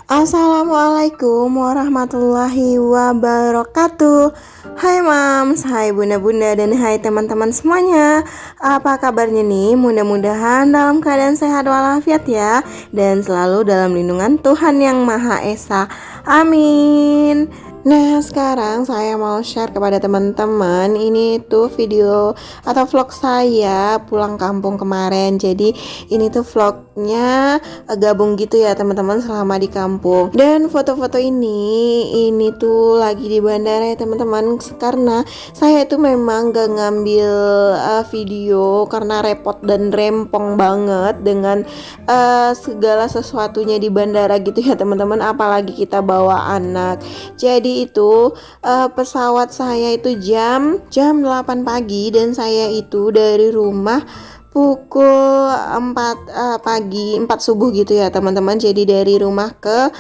Assalamualaikum warahmatullahi wabarakatuh. Hai mams, hai bunda-bunda, dan hai teman-teman semuanya. Apa kabarnya nih? Mudah-mudahan dalam keadaan sehat walafiat ya, dan selalu dalam lindungan Tuhan Yang Maha Esa. Amin. Nah, sekarang saya mau share kepada teman-teman. Ini tuh video atau vlog saya pulang kampung kemarin. Jadi ini tuh vlognya gabung gitu ya teman-teman selama di kampung. Dan foto-foto ini tuh lagi di bandara ya teman-teman, karena saya itu memang gak ngambil video karena repot dan rempong banget dengan segala sesuatunya di bandara gitu ya teman-teman, apalagi kita bawa anak. Jadi itu pesawat saya itu jam 8 pagi, dan saya itu dari rumah pukul 4 pagi, 4 subuh gitu ya teman-teman. Jadi dari rumah ke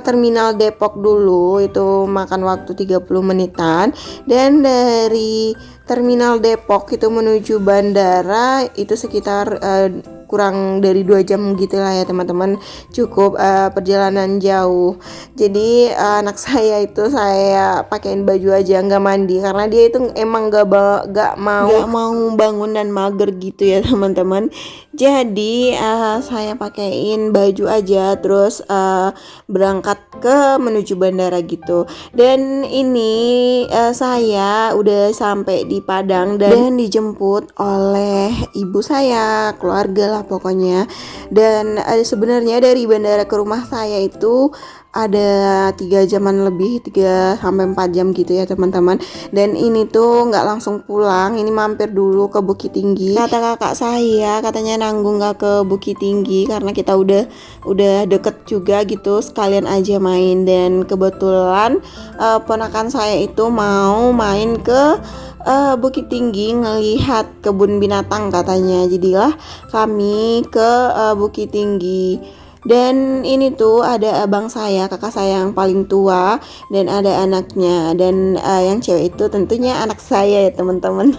terminal Depok dulu itu makan waktu 30 menitan, dan dari terminal Depok itu menuju bandara itu sekitar kurang dari 2 jam gitulah ya teman-teman. Cukup perjalanan jauh. Jadi anak saya itu saya pakein baju aja, nggak mandi, karena dia itu emang nggak mau bangun dan mager gitu ya teman-teman. Jadi saya pakein baju aja, terus berangkat ke menuju bandara gitu. Dan ini saya udah sampai di Padang dan dijemput oleh ibu saya, keluarga lah pokoknya. Dan sebenarnya dari bandara ke rumah saya itu ada 3 jaman lebih, 3-4 jam gitu ya teman-teman. Dan ini tuh nggak langsung pulang, ini mampir dulu ke Bukit Tinggi. Kata kakak saya katanya nanggung nggak ke Bukit Tinggi karena kita udah deket juga gitu, sekalian aja main. Dan kebetulan ponakan saya itu mau main ke Bukit Tinggi ngelihat kebun binatang katanya. Jadilah kami ke Bukit Tinggi. Dan ini tuh ada abang saya, kakak saya yang paling tua, dan ada anaknya. Dan yang cewek itu tentunya anak saya ya teman-teman.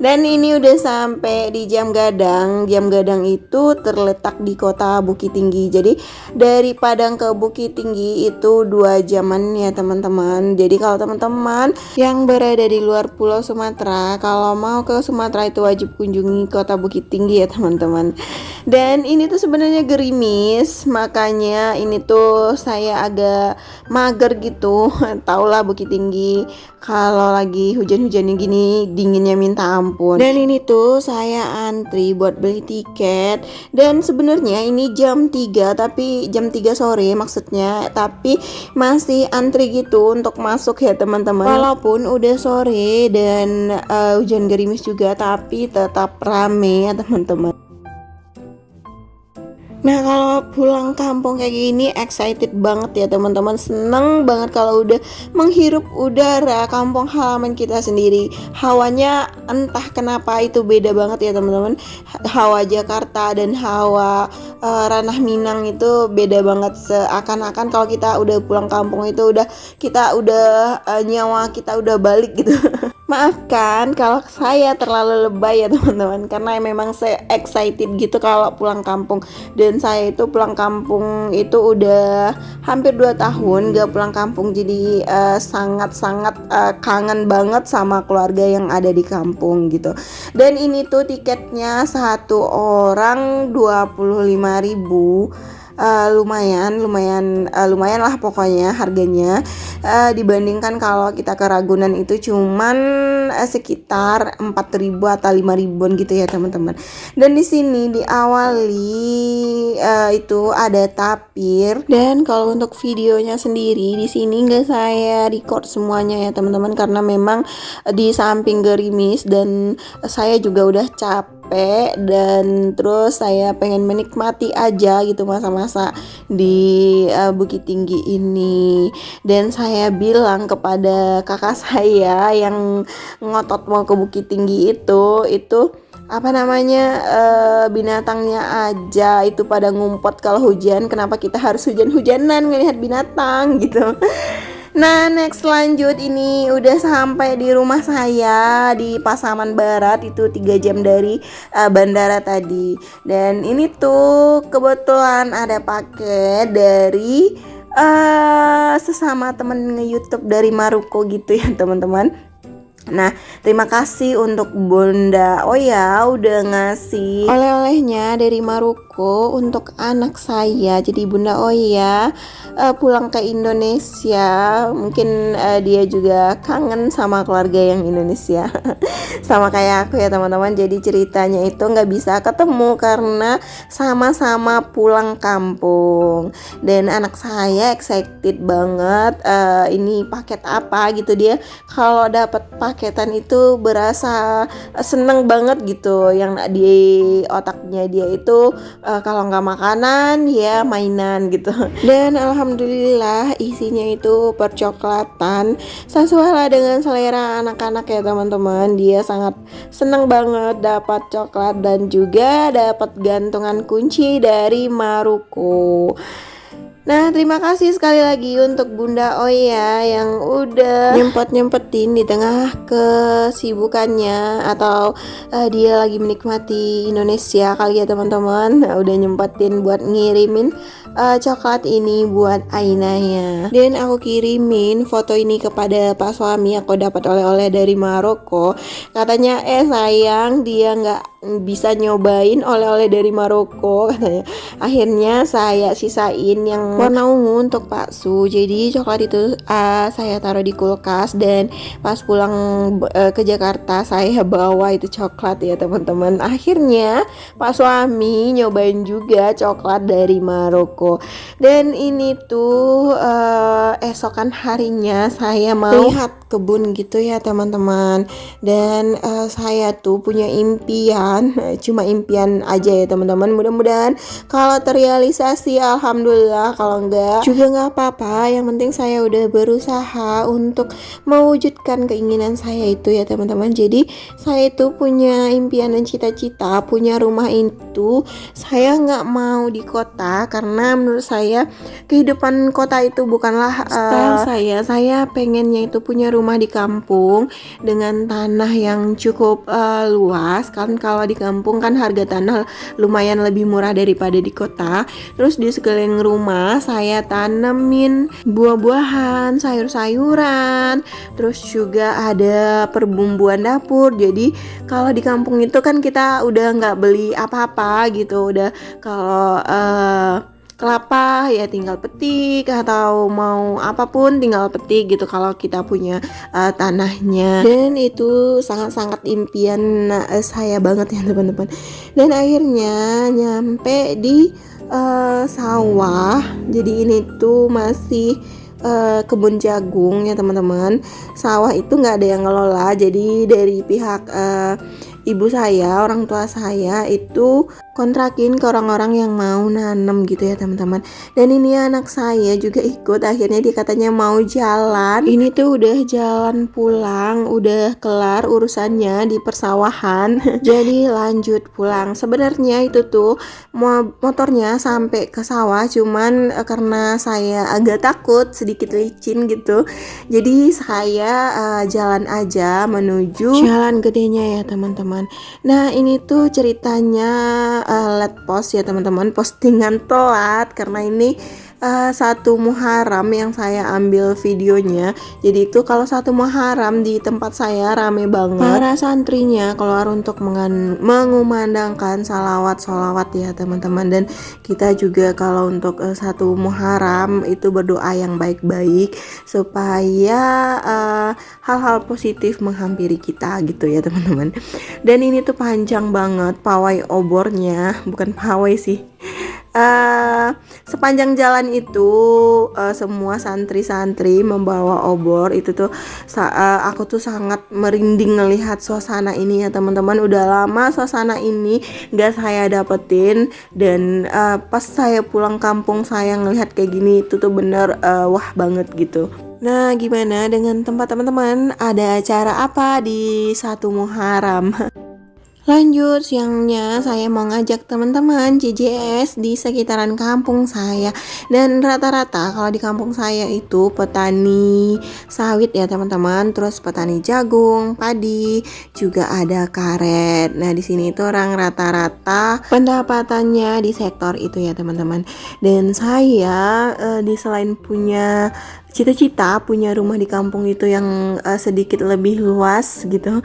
Dan ini udah sampai di Jam Gadang. Jam Gadang itu terletak di kota Bukit Tinggi. Jadi dari Padang ke Bukit Tinggi itu 2 jaman ya teman-teman. Jadi kalau teman-teman yang berada di luar Pulau Sumatera, kalau mau ke Sumatera itu wajib kunjungi kota Bukit Tinggi ya teman-teman. Dan ini tuh sebenarnya gerimis, makanya ini tuh saya agak mager gitu. Taulah Bukit Tinggi kalau lagi hujan-hujan gini dinginnya minta ampun. Dan ini tuh saya antri buat beli tiket. Dan sebenarnya ini jam 3, tapi jam 3 sore maksudnya, tapi masih antri gitu untuk masuk ya teman-teman. Walaupun udah sore dan hujan gerimis juga, tapi tetap rame ya teman-teman. Nah, kalau pulang kampung kayak gini excited banget ya teman-teman. Seneng banget kalau udah menghirup udara kampung halaman kita sendiri. Hawanya entah kenapa itu beda banget ya teman-teman. Hawa Jakarta dan hawa Ranah Minang itu beda banget. Seakan-akan kalau kita udah pulang kampung itu kita udah nyawa kita udah balik gitu. Maafkan kalau saya terlalu lebay ya teman-teman, karena memang saya excited gitu kalau pulang kampung. Dan saya itu pulang kampung itu udah hampir 2 tahun gak pulang kampung. Jadi sangat-sangat kangen banget sama keluarga yang ada di kampung gitu. Dan ini tuh tiketnya satu orang 25.000. Lumayan lah pokoknya harganya, dibandingkan kalau kita ke Ragunan itu cuman sekitar 4.000 atau 5.000-an gitu ya teman-teman. Dan di sini diawali itu ada tapir. Dan kalau untuk videonya sendiri di sini nggak saya record semuanya ya teman-teman, karena memang di samping gerimis dan saya juga udah capek, dan terus saya pengen menikmati aja gitu masa-masa di Bukit Tinggi ini. Dan saya bilang kepada kakak saya yang ngotot mau ke Bukit Tinggi itu apa namanya, binatangnya aja itu pada ngumpet kalau hujan, kenapa kita harus hujan-hujanan ngelihat binatang gitu. Nah, next lanjut, ini udah sampai di rumah saya di Pasaman Barat, itu 3 jam dari bandara tadi. Dan ini tuh kebetulan ada paket dari sesama temen nge-YouTube dari Maroko gitu ya teman-teman. Nah, terima kasih untuk Bunda Oya udah ngasih oleh-olehnya dari Maroko untuk anak saya. Jadi Bunda Oya pulang ke Indonesia, mungkin dia juga kangen sama keluarga yang Indonesia. Sama kayak aku ya teman-teman. Jadi ceritanya itu nggak bisa ketemu karena sama-sama pulang kampung. Dan anak saya excited banget, ini paket apa gitu. Dia kalau dapat paketan itu berasa seneng banget gitu. Yang di otaknya dia itu kalau nggak makanan ya mainan gitu. Dan alhamdulillah isinya itu percoklatan, sesuai lah dengan selera anak-anak ya teman-teman. Dia sangat seneng banget dapat coklat dan juga dapat gantungan kunci dari Maroko. Nah, terima kasih sekali lagi untuk Bunda Oya yang udah nyempet-nyempetin di tengah kesibukannya, atau dia lagi menikmati Indonesia kali ya teman-teman. Udah nyempetin buat ngirimin coklat ini buat Ainaya. Dan aku kirimin foto ini kepada pak suami. Aku dapat oleh-oleh dari Maroko. Katanya sayang dia nggak bisa nyobain oleh-oleh dari Maroko katanya. Akhirnya saya sisain yang warna ungu untuk Pak Su. Jadi coklat itu saya taruh di kulkas, dan pas pulang ke Jakarta saya bawa itu coklat ya teman-teman. Akhirnya Pak suami nyobain juga coklat dari Maroko. Dan ini tuh esokan harinya saya mau lihat kebun gitu ya teman-teman. Dan saya tuh punya impian, cuma impian aja ya teman-teman. Mudah-mudahan kalau terrealisasi alhamdulillah, kalau enggak juga nggak apa-apa. Yang penting saya udah berusaha untuk mewujudkan keinginan saya itu ya teman-teman. Jadi saya itu punya impian dan cita-cita punya rumah itu. Saya nggak mau di kota karena menurut saya kehidupan kota itu bukanlah style saya. Saya pengennya itu punya rumah di kampung dengan tanah yang cukup luas kan. Kalau di kampung kan harga tanah lumayan lebih murah daripada di kota. Terus di sekeliling rumah saya tanemin buah-buahan, sayur-sayuran, terus juga ada perbumbuan dapur. Jadi kalau di kampung itu kan kita udah nggak beli apa-apa gitu. Udah kalau kelapa ya tinggal petik, atau mau apapun tinggal petik gitu kalau kita punya tanahnya. Dan itu sangat-sangat impian saya banget ya teman-teman. Dan akhirnya nyampe di sawah. Jadi ini tuh masih kebun jagung ya teman-teman. Sawah itu nggak ada yang ngelola. Jadi dari pihak ibu saya, orang tua saya itu kontrakin ke orang-orang yang mau nanam gitu ya teman-teman. Dan ini anak saya juga ikut. Akhirnya dia katanya mau jalan. Ini tuh udah jalan pulang, udah kelar urusannya di persawahan. Jadi lanjut pulang. Sebenarnya itu tuh motornya sampai ke sawah, cuman karena saya agak takut, sedikit licin gitu, jadi saya jalan aja menuju jalan gedenya ya teman-teman. Nah ini tuh ceritanya let post ya teman-teman, postingan telat karena ini satu Muharram yang saya ambil videonya. Jadi itu kalau satu Muharram di tempat saya rame banget. Para santrinya keluar untuk mengumandangkan salawat ya teman-teman. Dan kita juga kalau untuk satu Muharram itu berdoa yang baik-baik supaya hal-hal positif menghampiri kita gitu ya teman-teman. Dan ini tuh panjang banget pawai obornya, bukan pawai sih. Sepanjang jalan itu semua santri-santri membawa obor. Itu tuh aku tuh sangat merinding ngelihat suasana ini ya teman-teman. Udah lama suasana ini gak saya dapetin. Dan pas saya pulang kampung saya ngelihat kayak gini, itu tuh bener wah banget gitu. Nah gimana dengan tempat teman-teman? Ada acara apa di satu Muharram? Lanjut, siangnya saya mau ngajak teman-teman JJS di sekitaran kampung saya. Dan rata-rata kalau di kampung saya itu petani sawit ya teman-teman, terus petani jagung, padi, juga ada karet. Nah, di sini itu orang rata-rata pendapatannya di sektor itu ya teman-teman. Dan saya di selain punya cita-cita punya rumah di kampung itu yang sedikit lebih luas gitu,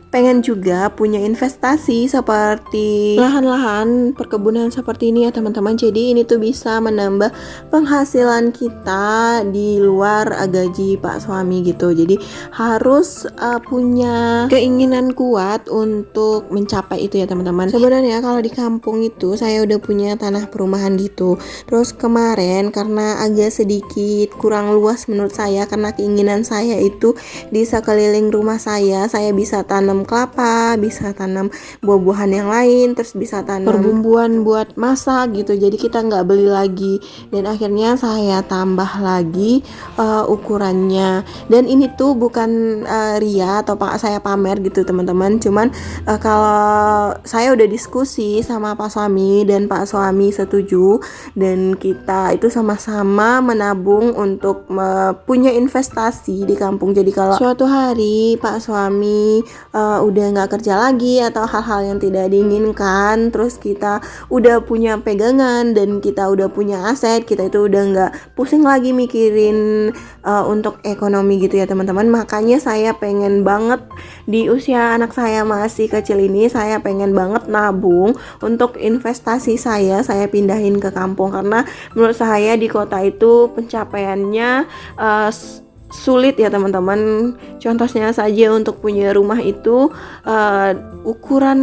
pengen juga punya investasi seperti lahan-lahan perkebunan seperti ini ya teman-teman. Jadi ini tuh bisa menambah penghasilan kita di luar gaji pak suami gitu. Jadi harus punya keinginan kuat untuk mencapai itu ya teman-teman. Sebenarnya kalau di kampung itu saya udah punya tanah perumahan gitu. Terus kemarin karena agak sedikit kurang luas menurut saya, karena keinginan saya itu di sekeliling rumah saya bisa tanam kelapa, bisa tanam buah-buahan yang lain, terus bisa tanam perbumbuan buat masak gitu. Jadi kita nggak beli lagi. Dan akhirnya saya tambah lagi ukurannya. Dan ini tuh bukan ria atau saya pamer gitu teman-teman. Cuman kalau saya udah diskusi sama Pak Suami dan Pak Suami setuju, dan kita itu sama-sama menabung untuk punya investasi di kampung. Jadi kalau suatu hari Pak Suami udah nggak kerja lagi atau hal-hal yang tidak diinginkan, terus kita udah punya pegangan dan kita udah punya aset, kita itu udah nggak pusing lagi mikirin untuk ekonomi gitu ya teman-teman. Makanya saya pengen banget di usia anak saya masih kecil ini, saya pengen banget nabung untuk investasi saya pindahin ke kampung. Karena menurut saya di kota itu pencapaiannya sulit ya teman-teman. Contohnya saja untuk punya rumah itu ukuran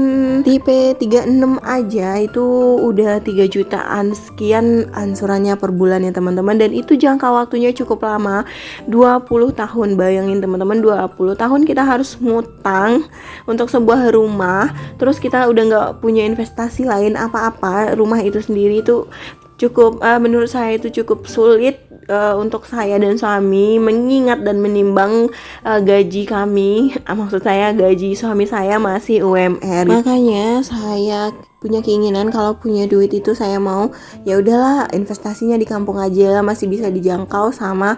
tipe 36 aja itu udah 3 jutaan sekian ansurannya per bulan ya teman-teman. Dan itu jangka waktunya cukup lama, 20 tahun. Bayangin teman-teman, 20 tahun kita harus ngutang untuk sebuah rumah, terus kita udah nggak punya investasi lain apa-apa. Rumah itu sendiri itu cukup menurut saya itu cukup sulit untuk saya dan suami, mengingat dan menimbang gaji kami, maksud saya gaji suami saya masih UMR. Makanya saya punya keinginan kalau punya duit itu saya mau ya udahlah investasinya di kampung aja, masih bisa dijangkau sama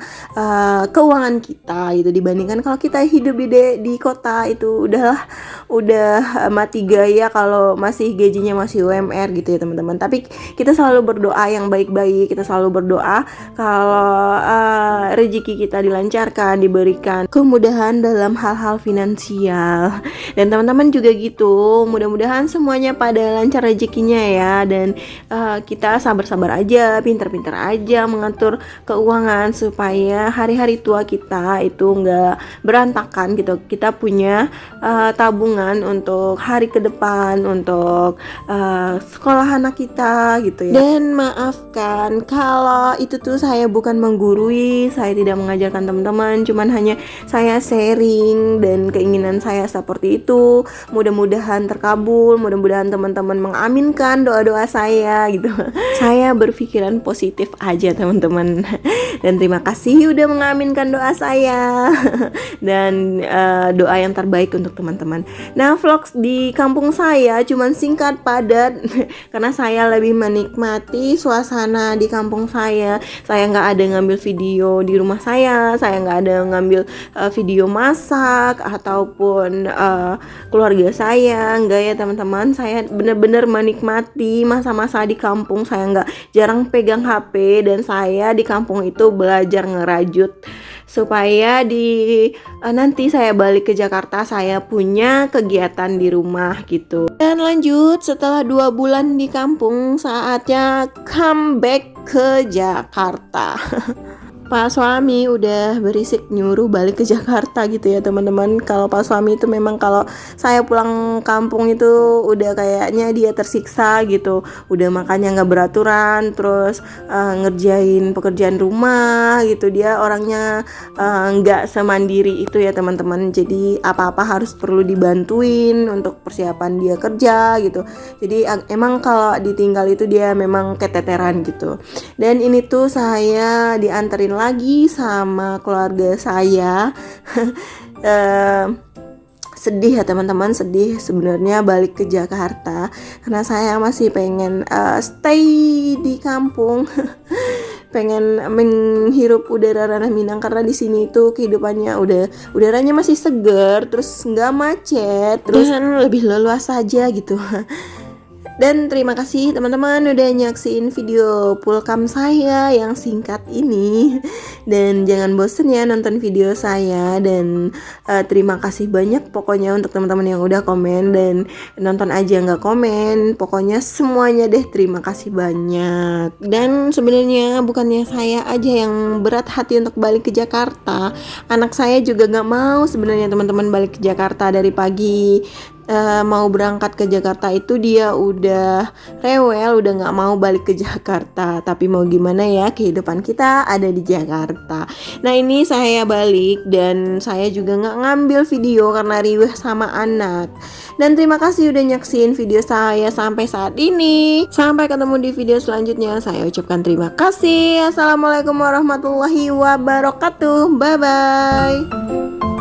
keuangan kita gitu, dibandingkan kalau kita hidup di kota itu udah mati gaya kalau masih gajinya masih UMR gitu ya teman-teman. Tapi kita selalu berdoa yang baik-baik, kita selalu berdoa kalau rezeki kita dilancarkan, diberikan kemudahan dalam hal-hal finansial. Dan teman-teman juga gitu, mudah-mudahan semuanya pada lancar rezekinya ya. Dan kita sabar-sabar aja, pintar-pintar aja mengatur keuangan supaya hari-hari tua kita itu nggak berantakan gitu. Kita punya tabungan untuk hari ke depan, untuk sekolah anak kita gitu ya. Dan maafkan kalau itu tuh saya bukan menggurui, saya tidak mengajarkan teman-teman, cuman hanya saya sharing dan keinginan saya seperti itu. Mudah-mudahan terkabul, mudah-mudahan teman-teman mengaminkan doa-doa saya gitu. Saya berpikiran positif aja teman-teman. Dan terima kasih udah mengaminkan doa saya. Dan doa yang terbaik untuk teman-teman. Nah, vlog di kampung saya cuman singkat, padat karena saya lebih menikmati suasana di kampung saya. Saya nggak ada ngambil video di rumah saya nggak ada ngambil video masak ataupun keluarga saya, nggak ya teman-teman. Saya benar-benar menikmati masa-masa di kampung. Saya nggak jarang pegang HP, dan saya di kampung itu belajar ngerajut supaya nanti saya balik ke Jakarta saya punya kegiatan di rumah gitu. Dan lanjut, setelah 2 bulan di kampung, saatnya comeback ke Jakarta. Pak Suami udah berisik nyuruh balik ke Jakarta gitu ya teman-teman. Kalau Pak Suami itu memang kalau saya pulang kampung itu udah kayaknya dia tersiksa gitu. Udah makannya nggak beraturan, terus ngerjain pekerjaan rumah gitu. Dia orangnya nggak semandiri itu ya teman-teman. Jadi apa-apa harus perlu dibantuin untuk persiapan dia kerja gitu. Jadi emang kalau ditinggal itu dia memang keteteran gitu. Dan ini tuh saya dianterin lagi sama keluarga saya sedih ya teman-teman, sedih sebenarnya balik ke Jakarta karena saya masih pengen stay di kampung. Pengen menghirup udara Ranah Minang karena di sini tuh kehidupannya udaranya masih segar, terus nggak macet, terus lebih leluasa saja gitu. Dan terima kasih teman-teman udah nyaksiin video pulkam saya yang singkat ini. Dan jangan bosen ya nonton video saya. Dan terima kasih banyak pokoknya untuk teman-teman yang udah komen dan nonton aja nggak komen. Pokoknya semuanya deh terima kasih banyak. Dan sebenarnya bukannya saya aja yang berat hati untuk balik ke Jakarta. Anak saya juga nggak mau sebenarnya teman-teman balik ke Jakarta dari pagi. Mau berangkat ke Jakarta itu dia udah rewel, udah nggak mau balik ke Jakarta. Tapi mau gimana ya, kehidupan kita ada di Jakarta. Nah ini saya balik dan saya juga nggak ngambil video karena riweh sama anak. Dan terima kasih udah nyaksiin video saya sampai saat ini. Sampai ketemu di video selanjutnya. Saya ucapkan terima kasih. Assalamualaikum warahmatullahi wabarakatuh. Bye bye.